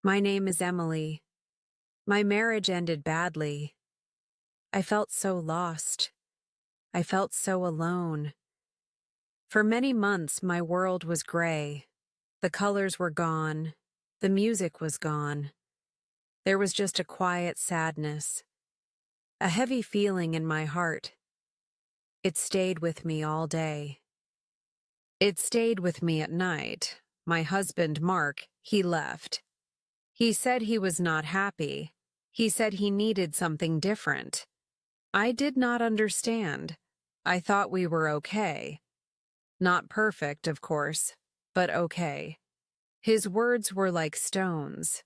My name is Emily. My marriage ended badly. I felt so lost. I felt so alone. For many months, my world was gray. The colors were gone. The music was gone. There was just a quiet sadness, a heavy feeling in my heart. It stayed with me all day. It stayed with me at night. My husband, Mark, he left. He said he was not happy. He said he needed something different. I did not understand. I thought we were okay. Not perfect, of course, but okay. His words were like stones.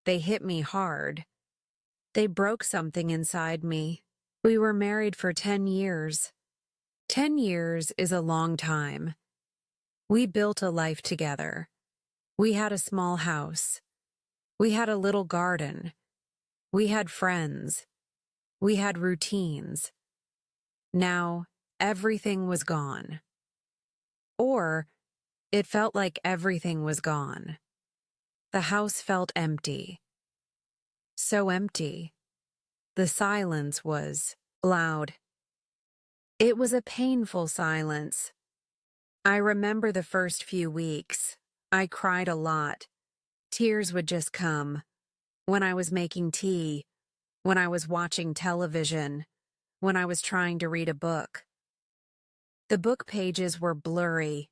They hit me hard. They broke something inside me. We were married for 10 years. 10 years is a long time. We built a life together. We had a small house. We had a little garden. We had friends. We had routines. Now, everything was gone. Or, it felt like everything was gone. The house felt empty. So empty. The silence was loud. It was a painful silence. I remember the first few weeks. I cried a lot. Tears would just come. When I was making tea, when I was watching television, when I was trying to read a book. The book pages were blurry.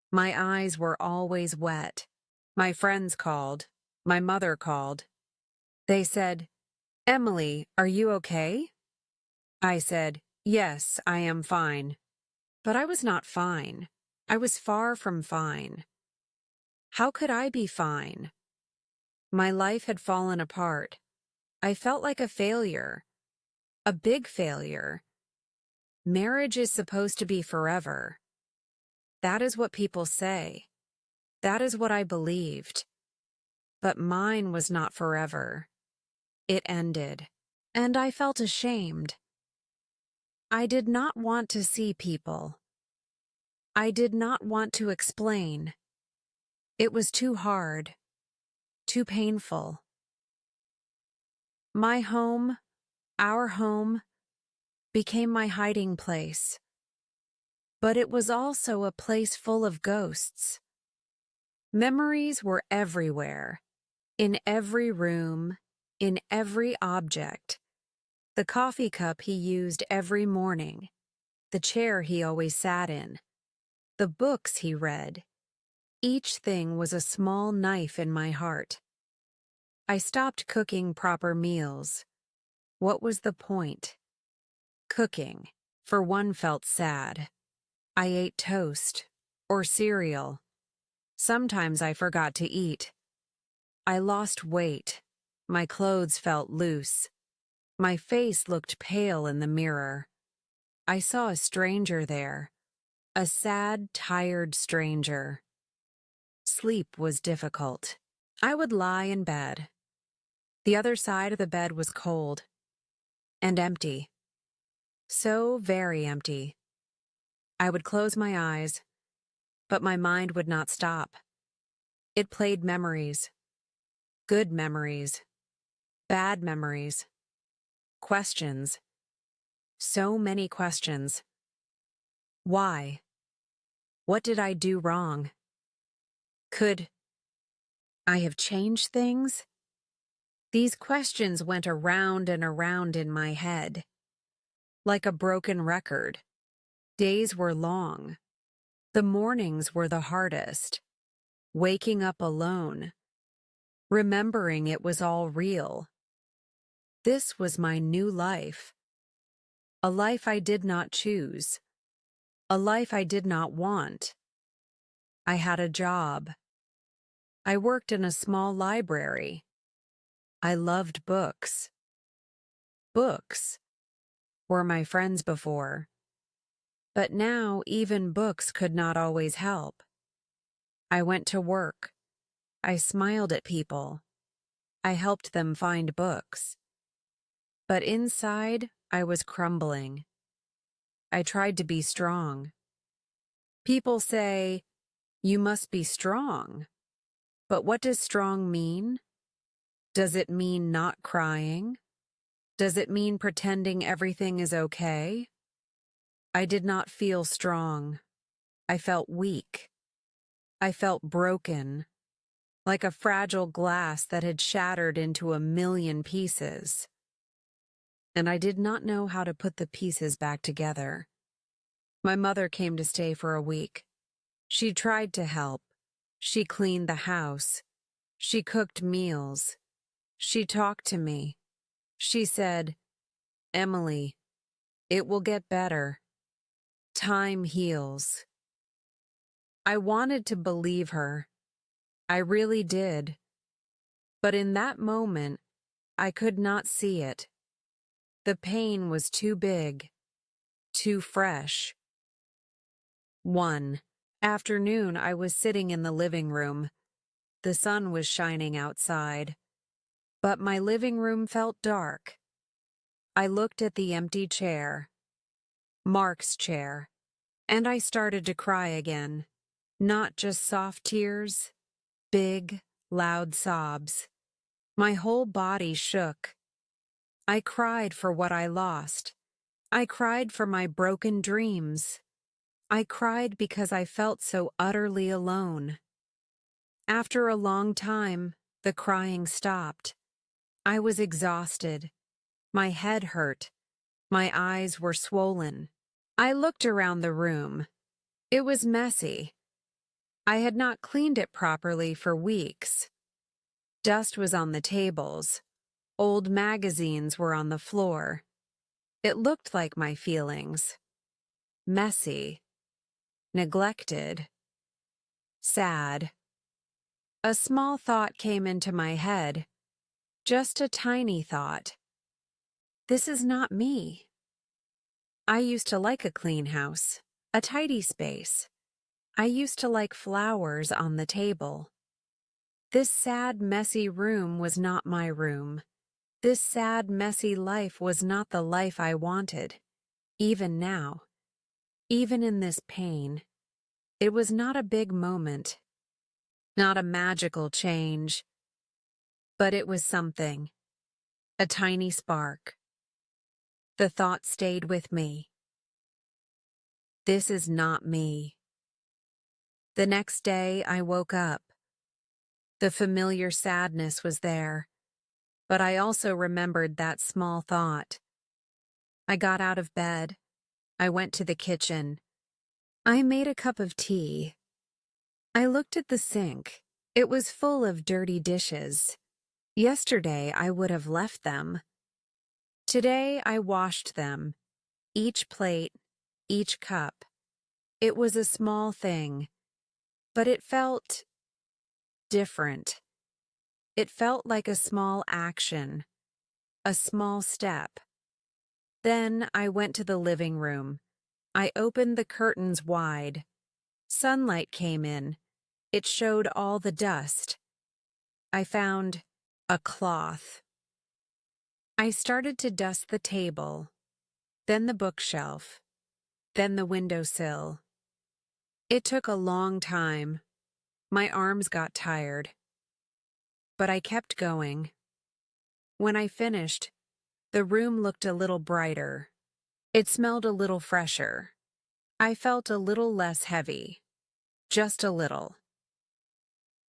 My eyes were always wet. My friends called. My mother called. They said, "Emily, are you okay?" I said, "Yes, I am fine." But I was not fine. I was far from fine. How could I be fine? My life had fallen apart. I felt like a failure. A big failure. Marriage is supposed to be forever. That is what people say. That is what I believed. But mine was not forever. It ended. And I felt ashamed. I did not want to see people. I did not want to explain. It was too hard. Too painful. My home, our home, became my hiding place. But it was also a place full of ghosts. Memories were everywhere, in every room, in every object. The coffee cup he used every morning, the chair he always sat in, the books he read. Each thing was a small knife in my heart. I stopped cooking proper meals. What was the point? Cooking, for one, felt sad. I ate toast or cereal. Sometimes I forgot to eat. I lost weight. My clothes felt loose. My face looked pale in the mirror. I saw a stranger there, a sad, tired stranger. Sleep was difficult. I would lie in bed. The other side of the bed was cold and empty. So very empty. I would close my eyes, but my mind would not stop. It played memories. Good memories. Bad memories. Questions. So many questions. Why? What did I do wrong? Could I have changed things? These questions went around and around in my head, like a broken record. Days were long. The mornings were the hardest. Waking up alone, remembering it was all real. This was my new life. A life I did not choose. A life I did not want. I had a job. I worked in a small library. I loved books. Books were my friends before. But now even books could not always help. I went to work. I smiled at people. I helped them find books. But inside, I was crumbling. I tried to be strong. People say, "You must be strong." But what does strong mean? Does it mean not crying? Does it mean pretending everything is okay? I did not feel strong. I felt weak. I felt broken, like a fragile glass that had shattered into a million pieces. And I did not know how to put the pieces back together. My mother came to stay for a week. She tried to help. She cleaned the house. She cooked meals. She talked to me. She said, "Emily, it will get better. Time heals." I wanted to believe her. I really did. But in that moment, I could not see it. The pain was too big, too fresh. One afternoon, I was sitting in the living room. The sun was shining outside, but my living room felt dark. I looked at the empty chair, Mark's chair, and I started to cry again. Not just soft tears, big, loud sobs. My whole body shook. I cried for what I lost. I cried for my broken dreams. I cried because I felt so utterly alone. After a long time, the crying stopped. I was exhausted. My head hurt. My eyes were swollen. I looked around the room. It was messy. I had not cleaned it properly for weeks. Dust was on the tables. Old magazines were on the floor. It looked like my feelings. Messy. Neglected. Sad. A small thought came into my head. Just a tiny thought. This is not me. I used to like a clean house, a tidy space. I used to like flowers on the table. This sad, messy room was not my room. This sad, messy life was not the life I wanted. Even now, even in this pain, it was not a big moment, not a magical change, but it was something, a tiny spark. The thought stayed with me. This is not me. The next day, I woke up. The familiar sadness was there, but I also remembered that small thought. I got out of bed. I went to the kitchen. I made a cup of tea. I looked at the sink. It was full of dirty dishes. Yesterday, I would have left them. Today, I washed them. Each plate, each cup. It was a small thing, but it felt different. It felt like a small action, a small step. Then I went to the living room. I opened the curtains wide. Sunlight came in. It showed all the dust. I found a cloth. I started to dust the table, then the bookshelf, then the windowsill. It took a long time. My arms got tired. But I kept going. When I finished, the room looked a little brighter. It smelled a little fresher. I felt a little less heavy. Just a little.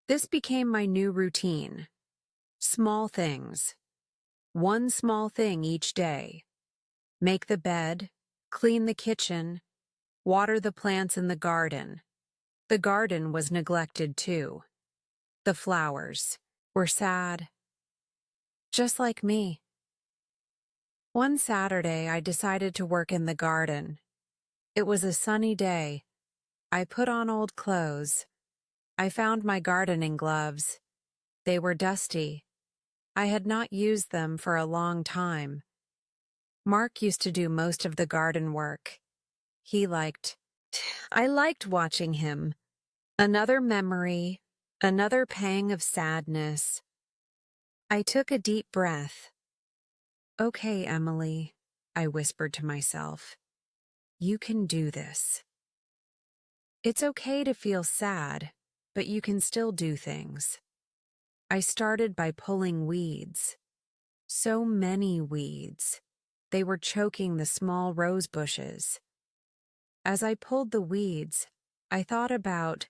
This became my new routine. Small things. One small thing each day. Make the bed, clean the kitchen, water the plants in the garden. The garden was neglected too. The flowers were sad. Just like me. One Saturday, I decided to work in the garden. It was a sunny day. I put on old clothes. I found my gardening gloves. They were dusty. I had not used them for a long time. Mark used to do most of the garden work. I liked watching him. Another memory, another pang of sadness. I took a deep breath. "Okay, Emily," I whispered to myself. "You can do this. It's okay to feel sad, but you can still do things." I started by pulling weeds. So many weeds. They were choking the small rose bushes. As I pulled the weeds, I thought about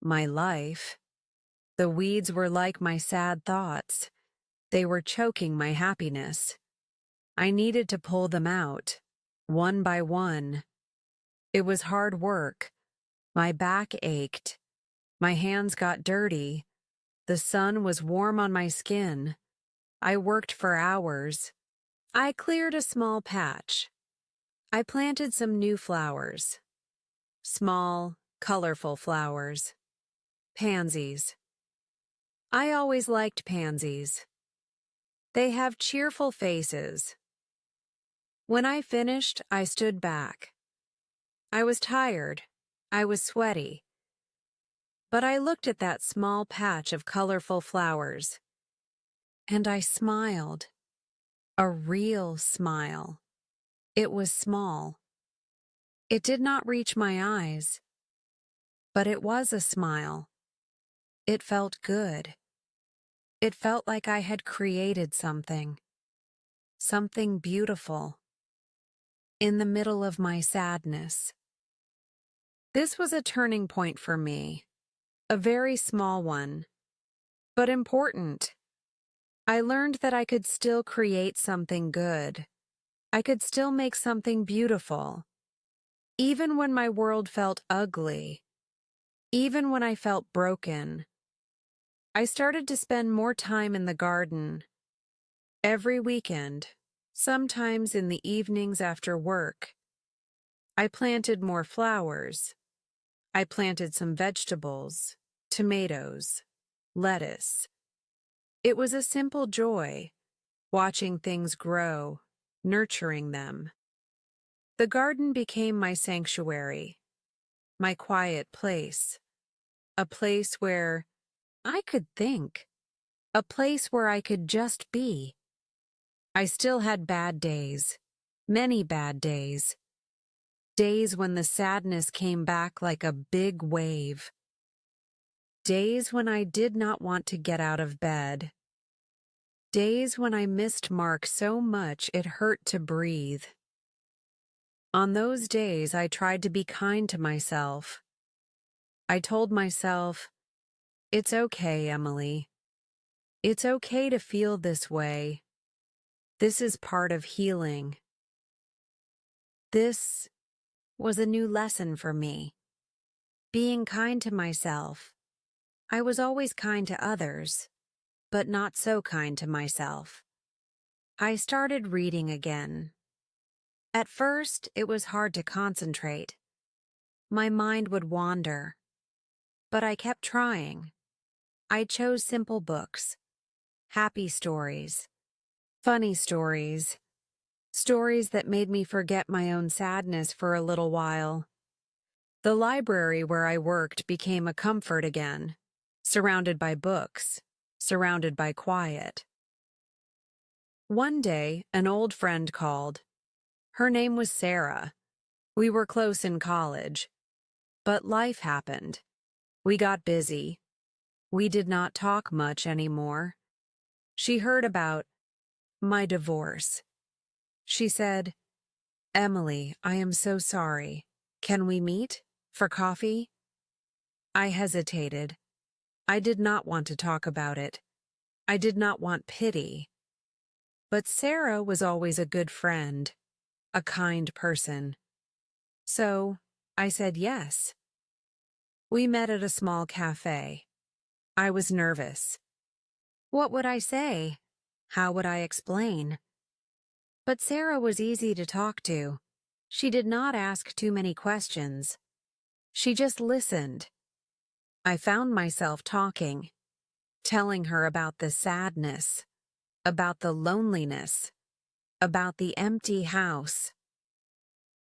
my life. The weeds were like my sad thoughts. They were choking my happiness. I needed to pull them out, one by one. It was hard work. My back ached. My hands got dirty. The sun was warm on my skin. I worked for hours. I cleared a small patch. I planted some new flowers. Small, colorful flowers. Pansies. I always liked pansies. They have cheerful faces. When I finished, I stood back. I was tired. I was sweaty. But I looked at that small patch of colorful flowers, and I smiled. A real smile. It was small. It did not reach my eyes, but it was a smile. It felt good. It felt like I had created something beautiful, in the middle of my sadness. This was a turning point for me, a very small one, but important. I learned that I could still create something good. I could still make something beautiful, even when my world felt ugly, even when I felt broken. I started to spend more time in the garden. Every weekend, sometimes in the evenings after work. I planted more flowers. I planted some vegetables, tomatoes, lettuce. It was a simple joy, watching things grow, nurturing them. The garden became my sanctuary, my quiet place, a place where I could think, a place where I could just be. I still had bad days, many bad days. Days when the sadness came back like a big wave. Days when I did not want to get out of bed. Days when I missed Mark so much it hurt to breathe. On those days, I tried to be kind to myself. I told myself, "It's okay, Emily. It's okay to feel this way. This is part of healing." This was a new lesson for me. Being kind to myself. I was always kind to others, but not so kind to myself. I started reading again. At first, it was hard to concentrate. My mind would wander, but I kept trying. I chose simple books, happy stories, funny stories, stories that made me forget my own sadness for a little while. The library where I worked became a comfort again, surrounded by books, surrounded by quiet. One day, an old friend called. Her name was Sarah. We were close in college. But life happened. We got busy. We did not talk much anymore. She heard about my divorce. She said, "Emily, I am so sorry. Can we meet for coffee?" I hesitated. I did not want to talk about it. I did not want pity. But Sarah was always a good friend, a kind person. So I said yes. We met at a small cafe. I was nervous. What would I say? How would I explain? But Sarah was easy to talk to. She did not ask too many questions. She just listened. I found myself talking, telling her about the sadness, about the loneliness, about the empty house.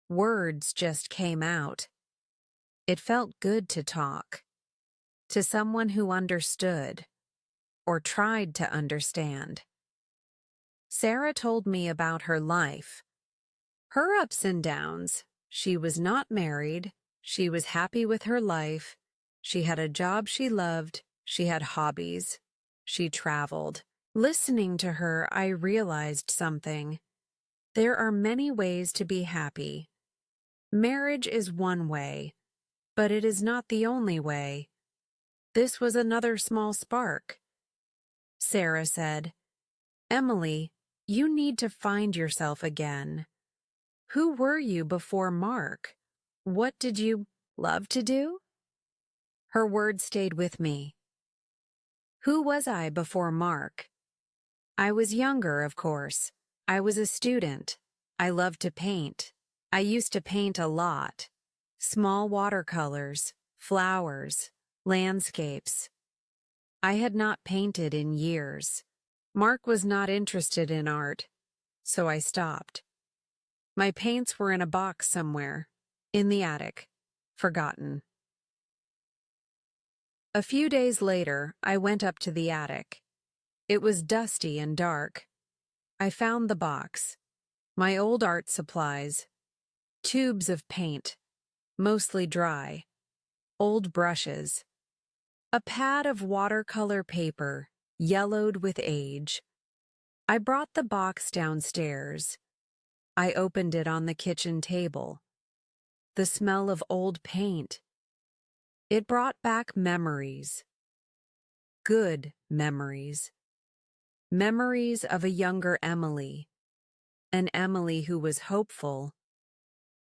Words just came out. It felt good to talk, to someone who understood, or tried to understand. Sarah told me about her life, her ups and downs. She was not married. She was happy with her life. She had a job she loved. She had hobbies. she traveled. Listening to her, I realized something. There are many ways to be happy. Marriage is one way, but it is not the only way. This was another small spark. Sarah said, "Emily, you need to find yourself again. Who were you before Mark? What did you love to do?" Her words stayed with me. Who was I before Mark? I was younger, of course. I was a student. I loved to paint. I used to paint a lot. Small watercolors, flowers, landscapes. I had not painted in years. Mark was not interested in art, so I stopped. My paints were in a box somewhere, in the attic, forgotten. A few days later, I went up to the attic. It was dusty and dark. I found the box, my old art supplies, tubes of paint, mostly dry, old brushes, a pad of watercolor paper, yellowed with age. I brought the box downstairs. I opened it on the kitchen table. The smell of old paint. It brought back memories. Good memories. Memories of a younger Emily. An Emily who was hopeful.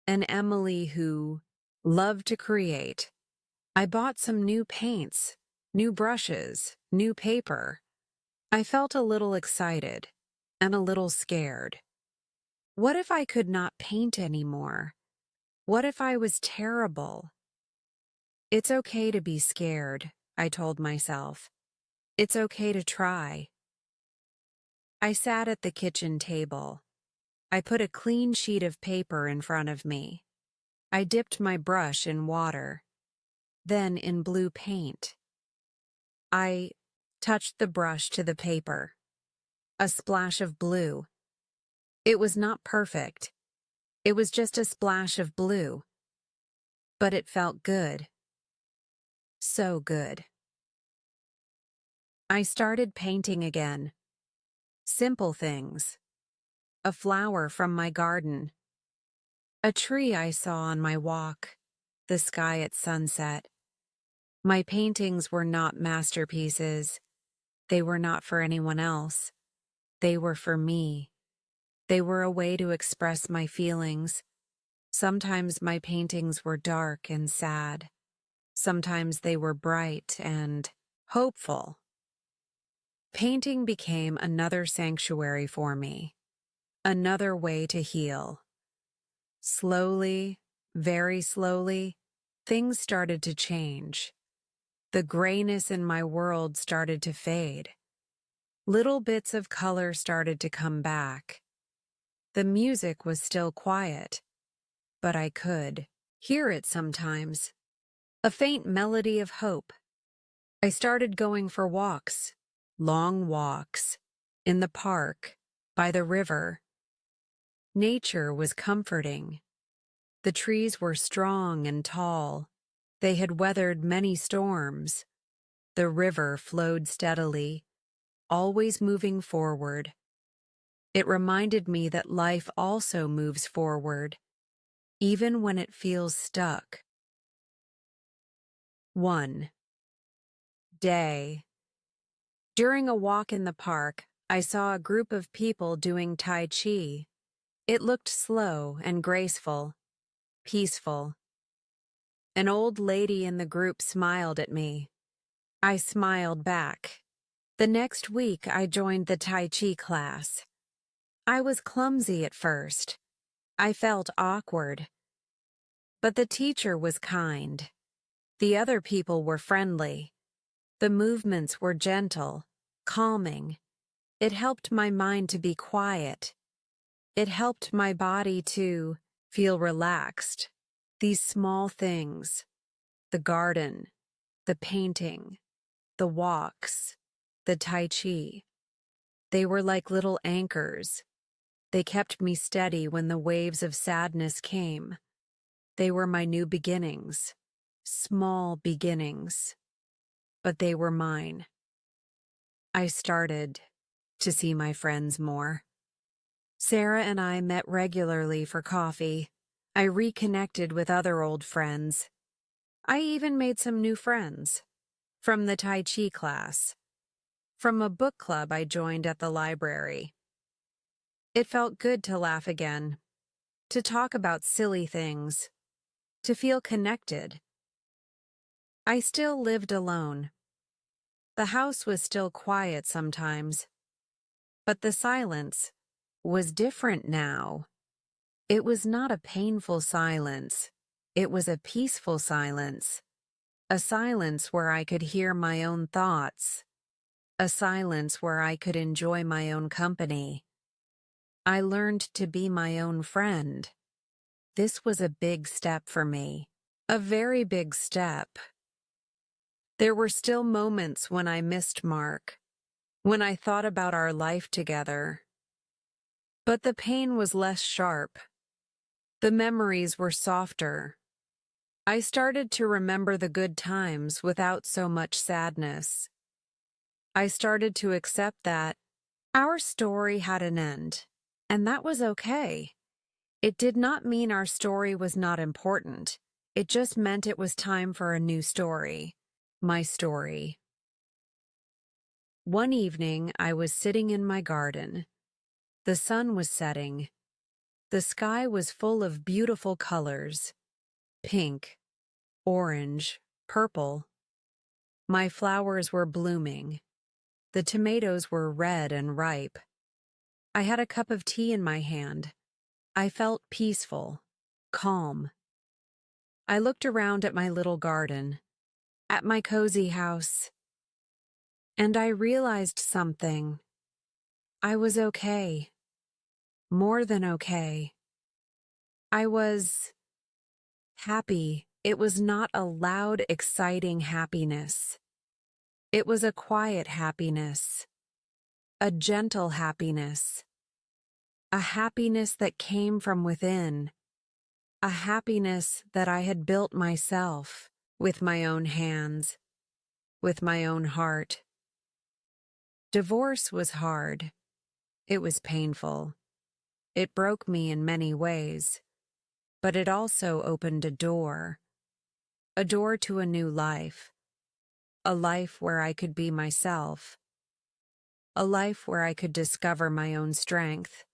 An Emily who loved to create. I bought some new paints, new brushes, new paper. I felt a little excited and a little scared. What if I could not paint anymore? What if I was terrible? It's okay to be scared, I told myself. It's okay to try. I sat at the kitchen table. I put a clean sheet of paper in front of me. I dipped my brush in water, then in blue paint. I touched the brush to the paper. A splash of blue. It was not perfect. It was just a splash of blue. But it felt good. So good. I started painting again. Simple things. A flower from my garden. A tree I saw on my walk. The sky at sunset. My paintings were not masterpieces. They were not for anyone else. They were for me. They were a way to express my feelings. Sometimes my paintings were dark and sad. Sometimes they were bright and hopeful. Painting became another sanctuary for me, another way to heal. Slowly, very slowly, things started to change. The grayness in my world started to fade. Little bits of color started to come back. The music was still quiet, but I could hear it sometimes. A faint melody of hope. I started going for walks, long walks, in the park, by the river. Nature was comforting. The trees were strong and tall. They had weathered many storms. The river flowed steadily, always moving forward. It reminded me that life also moves forward, even when it feels stuck. 1. Day. During a walk in the park, I saw a group of people doing Tai Chi. It looked slow and graceful, peaceful. An old lady in the group smiled at me. I smiled back. The next week, I joined the Tai Chi class. I was clumsy at first. I felt awkward. But the teacher was kind. The other people were friendly. The movements were gentle, calming. It helped my mind to be quiet. It helped my body to feel relaxed. These small things, the garden, the painting, the walks, the Tai Chi, they were like little anchors. They kept me steady when the waves of sadness came. They were my new beginnings, small beginnings, but they were mine. I started to see my friends more. Sarah and I met regularly for coffee. I reconnected with other old friends. I even made some new friends. From the Tai Chi class. From a book club I joined at the library. It felt good to laugh again. To talk about silly things. To feel connected. I still lived alone. The house was still quiet sometimes. But the silence was different now. It was not a painful silence. It was a peaceful silence. A silence where I could hear my own thoughts. A silence where I could enjoy my own company. I learned to be my own friend. This was a big step for me. A very big step. There were still moments when I missed Mark, when I thought about our life together. But the pain was less sharp. The memories were softer. I started to remember the good times without so much sadness. I started to accept that our story had an end, and that was okay. It did not mean our story was not important. It just meant it was time for a new story. My story. One evening, I was sitting in my garden. The sun was setting. The sky was full of beautiful colors. Pink, orange, purple. My flowers were blooming. The tomatoes were red and ripe. I had a cup of tea in my hand. I felt peaceful, calm. I looked around at my little garden, at my cozy house, and I realized something. I was okay. More than okay. I was happy. It was not a loud, exciting happiness. It was a quiet happiness, a gentle happiness, a happiness that came from within, a happiness that I had built myself with my own hands, with my own heart. Divorce was hard. It was painful. It broke me in many ways, but it also opened a door to a new life, a life where I could be myself, a life where I could discover my own strength,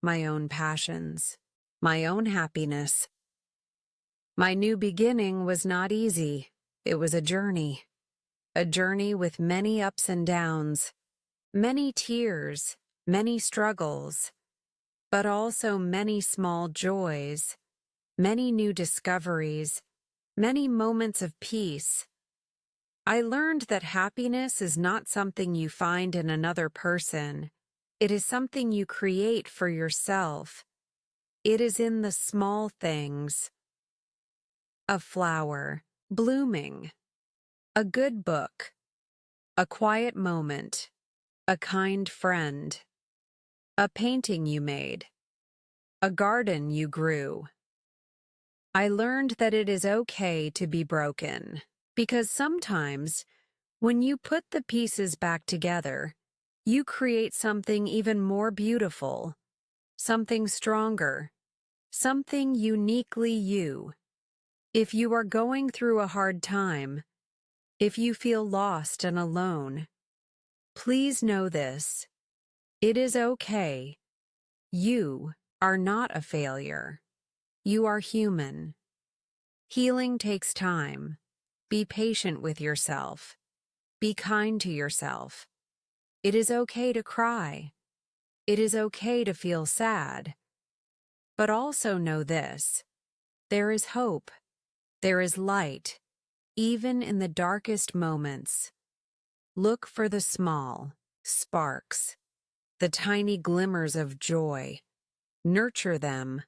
my own passions, my own happiness. My new beginning was not easy. It was a journey with many ups and downs, many tears, many struggles, but also many small joys, many new discoveries, many moments of peace. I learned that happiness is not something you find in another person. It is something you create for yourself. It is in the small things. A flower, blooming. A good book. A quiet moment. A kind friend. A painting you made. A garden you grew. I learned that it is okay to be broken, because sometimes, when you put the pieces back together, you create something even more beautiful, something stronger, something uniquely you. If you are going through a hard time, if you feel lost and alone, please know this. It is okay. You are not a failure. You are human. Healing takes time. Be patient with yourself. Be kind to yourself. It is okay to cry. It is okay to feel sad. But also know this. There is hope. There is light, even in the darkest moments. Look for the small sparks, the tiny glimmers of joy. Nurture them.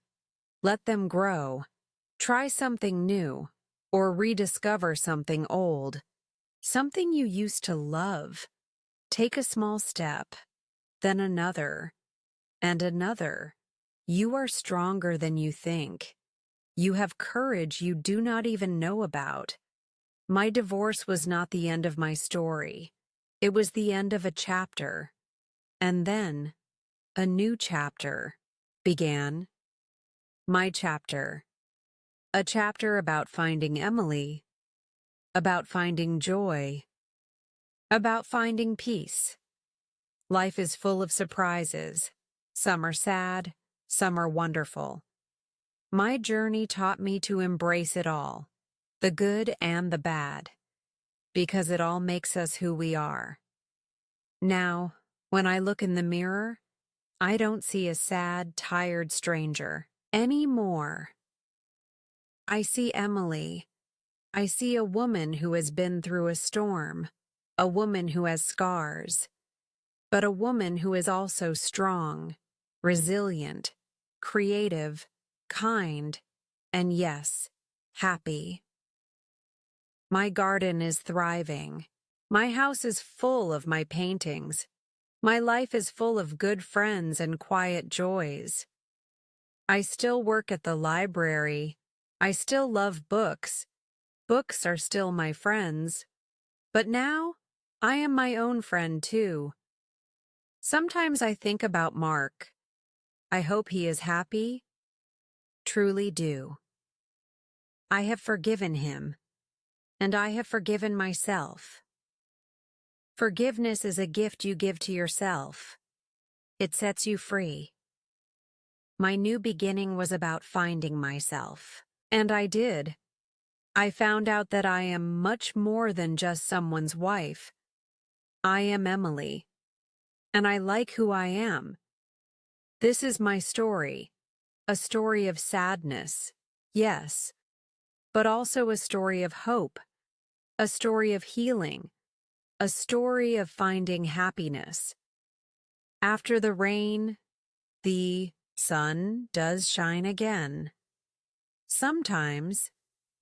Let them grow. Try something new, or rediscover something old, something you used to love. Take a small step, then another, and another. You are stronger than you think. You have courage you do not even know about. My divorce was not the end of my story. It was the end of a chapter, and then a new chapter began. My chapter. A chapter about finding Emily, about finding joy, about finding peace. Life is full of surprises. Some are sad, some are wonderful. My journey taught me to embrace it all, the good and the bad, because it all makes us who we are. Now, when I look in the mirror, I don't see a sad, tired stranger anymore. I see Emily. I see a woman who has been through a storm, a woman who has scars, but a woman who is also strong, resilient, creative, kind, and yes, happy. My garden is thriving. My house is full of my paintings. My life is full of good friends and quiet joys. I still work at the library. I still love books. Books are still my friends. But now, I am my own friend too. Sometimes I think about Mark. I hope he is happy. Truly do. I have forgiven him, and I have forgiven myself. Forgiveness is a gift you give to yourself. It sets you free. My new beginning was about finding myself, and I did. I found out that I am much more than just someone's wife. I am Emily, and I like who I am. This is my story, a story of sadness, yes, but also a story of hope, a story of healing, a story of finding happiness. After the rain, the sun does shine again. Sometimes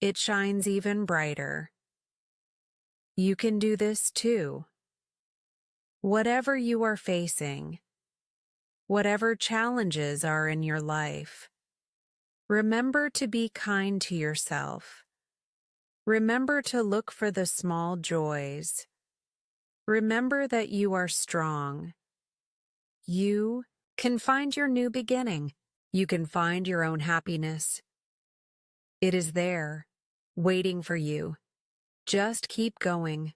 it shines even brighter. You can do this too. Whatever you are facing, whatever challenges are in your life, remember to be kind to yourself. Remember to look for the small joys. Remember that you are strong. You can find your new beginning. You can find your own happiness. It is there, waiting for you. Just keep going,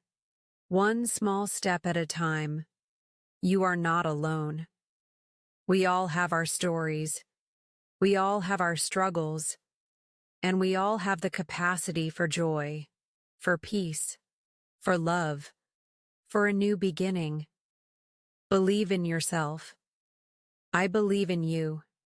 one small step at a time. You are not alone. We all have our stories. We all have our struggles. And we all have the capacity for joy, for peace, for love, for a new beginning. Believe in yourself. I believe in you.